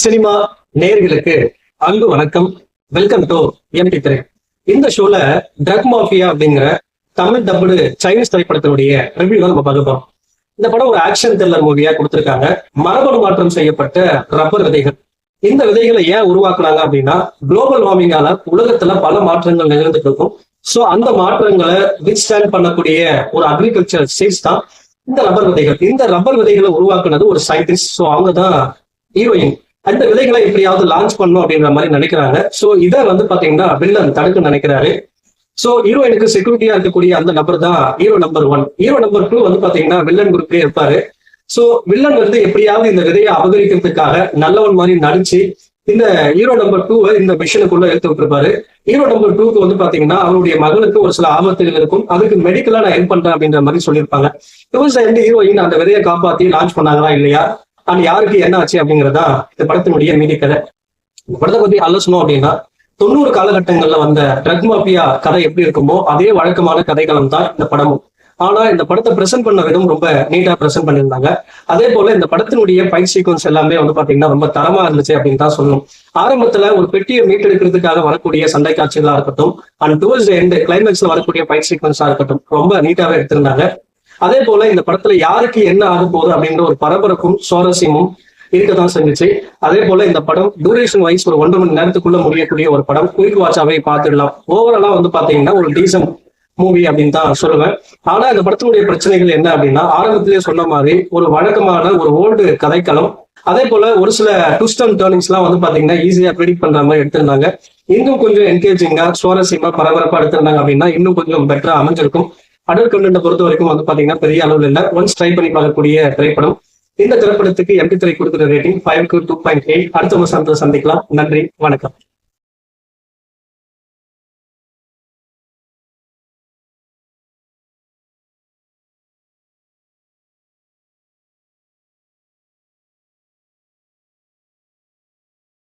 Cinema நேயர்களுக்கு அன்பு வணக்கம். வெல்கம் டு எம்டி திரை. இந்த ஷோல ட்ரக் மாஃபியா அப்படிங்கிற தமிழ் டப்புடு சைனீஸ் திரைப்படத்தினுடைய ரிவ்யூ தான் நம்ம பார்க்கிறோம். இந்த படம் ஒரு ஆக்ஷன் த்ரில்லர் மூவியா கொடுத்திருக்காங்க. மரபணு மாற்றம் செய்யப்பட்ட ரப்பர் விதைகள். இந்த விதைகளை ஏன் உருவாக்குனாங்க அப்படின்னா, குளோபல் வார்மிங்கால உலகத்துல பல மாற்றங்கள் நிகழ்ந்துட்டு இருக்கும். சோ அந்த மாற்றங்களை வித்ஸ்டாண்ட் பண்ணக்கூடிய ஒரு அக்ரிகல்ச்சர் சீட்ஸ் தான் இந்த ரப்பர் விதைகள். இந்த ரப்பர் விதைகளை உருவாக்குனது ஒரு சயின்டிஸ்ட். ஸோ அவங்க தான் ஹீரோயின். அந்த விதைகளை எப்படியாவது லான்ச் பண்ணும் அப்படின்ற மாதிரி நினைக்கிறாங்க. சோ இதை பாத்தீங்கன்னா வில்லன் தடுக்க நினைக்கிறாரு. சோ ஹீரோயினுக்கு செக்யூரிட்டியா இருக்கக்கூடிய அந்த நபர் தான் ஹீரோ நம்பர் 1. ஹீரோ நம்பர் 2 பாத்தீங்கன்னா வில்லன் குரூப்லயே இருப்பாரு. சோ வில்லன் எப்படியாவது இந்த விதையை அபகரிக்கிறதுக்காக நல்லவன் மாதிரி நடிச்சு இந்த ஹீரோ நம்பர் 2 இந்த மிஷனுக்குள்ள எடுத்து விட்டுருப்பாரு. ஹீரோ நம்பர் 2க்கு பாத்தீங்கன்னா அவருடைய மகளுக்கு ஒரு சில ஆபத்துகள் இருக்கும். அதுக்கு மெடிக்கலா நான் ஹெல்ப் பண்றேன் அப்படின்ற மாதிரி சொல்லியிருப்பாங்க. ஹீரோயின் அந்த விதையை காப்பாத்தி லான்ச் பண்ணாங்களா இல்லையா, அண்ட் யாருக்கு என்ன ஆச்சு அப்படிங்கிறதா இந்த படத்தினுடைய மீதி கதை. இந்த படத்தை பத்தி ஆலோசனை அப்படின்னா, 90 காலகட்டங்கள்ல வந்த ட்ரக் மாஃபியா கதை எப்படி இருக்குமோ அதே வழக்கமான கதைக்களம் தான் இந்த படமும். ஆனா இந்த படத்தை பிரசென்ட் பண்ண விதம் ரொம்ப நீட்டா பிரசென்ட் பண்ணியிருந்தாங்க. அதே போல இந்த படத்தினுடைய ஃபைட் சீக்வன்ஸ் எல்லாமே பாத்தீங்கன்னா ரொம்ப தரமா இருந்துச்சு அப்படின்னு தான் சொல்லணும். ஆரம்பத்துல ஒரு பெட்டியை மீட்டெடுக்கிறதுக்காக வரக்கூடிய சண்டை காட்சிகளா இருக்கட்டும், அண்ட் டுவர்ட்ஸ் எண்ட் கிளைமேக்ஸ்ல வரக்கூடிய ஃபைட் சீக்வன்ஸா இருக்கட்டும், ரொம்ப நீட்டாவே எடுத்திருந்தாங்க. அதே போல இந்த படத்துல யாருக்கு என்ன ஆக போகுது அப்படின்ற ஒரு பரபரப்பும் சுவாரஸ்யமும் இருக்கதான் செஞ்சுச்சு. அதே போல இந்த படம் டூரேஷன் வைஸ் ஒரு 1.5 மணி நேரத்துக்குள்ள முடியக்கூடிய ஒரு படம். குயிக் வாட்சாவே பார்த்துடலாம். ஓவராலா பாத்தீங்கன்னா ஒரு டீசன்ட் மூவி அப்படின்னு தான் சொல்லுவேன். ஆனா இந்த படத்தினுடைய பிரச்சனைகள் என்ன அப்படின்னா, ஆரம்பத்திலேயே சொன்ன மாதிரி ஒரு வழக்கமான ஒரு ஓல்டு கதைக்களம். அதே போல ஒரு சில ட்விஸ்ட் அண்ட் டர்னிங்ஸ் எல்லாம் பாத்தீங்கன்னா ஈஸியா ப்ரெடிக்ட் பண்ற மாதிரி எடுத்திருந்தாங்க. இன்னும் கொஞ்சம் என்கேஜிங்கா சுவாரஸ்யமா பரபரப்பா எடுத்திருந்தாங்க அப்படின்னா இன்னும் கொஞ்சம் பெட்டரா அமைஞ்சிருக்கும். அடல் கண்டென்ட் பொறுத்த வரைக்கும் பாத்தீங்கன்னா பெரிய அளவில் இல்ல. ஒன்ஸ் ட்ரை பண்ணி பார்க்கக்கூடிய திரைப்படம். இந்த திரைப்படத்துக்கு எம்டி திரை கொடுக்கிற ரேட்டிங் 5க்கு 2.8. அடுத்த வருஷம் சந்திக்கலாம். நன்றி, வணக்கம்.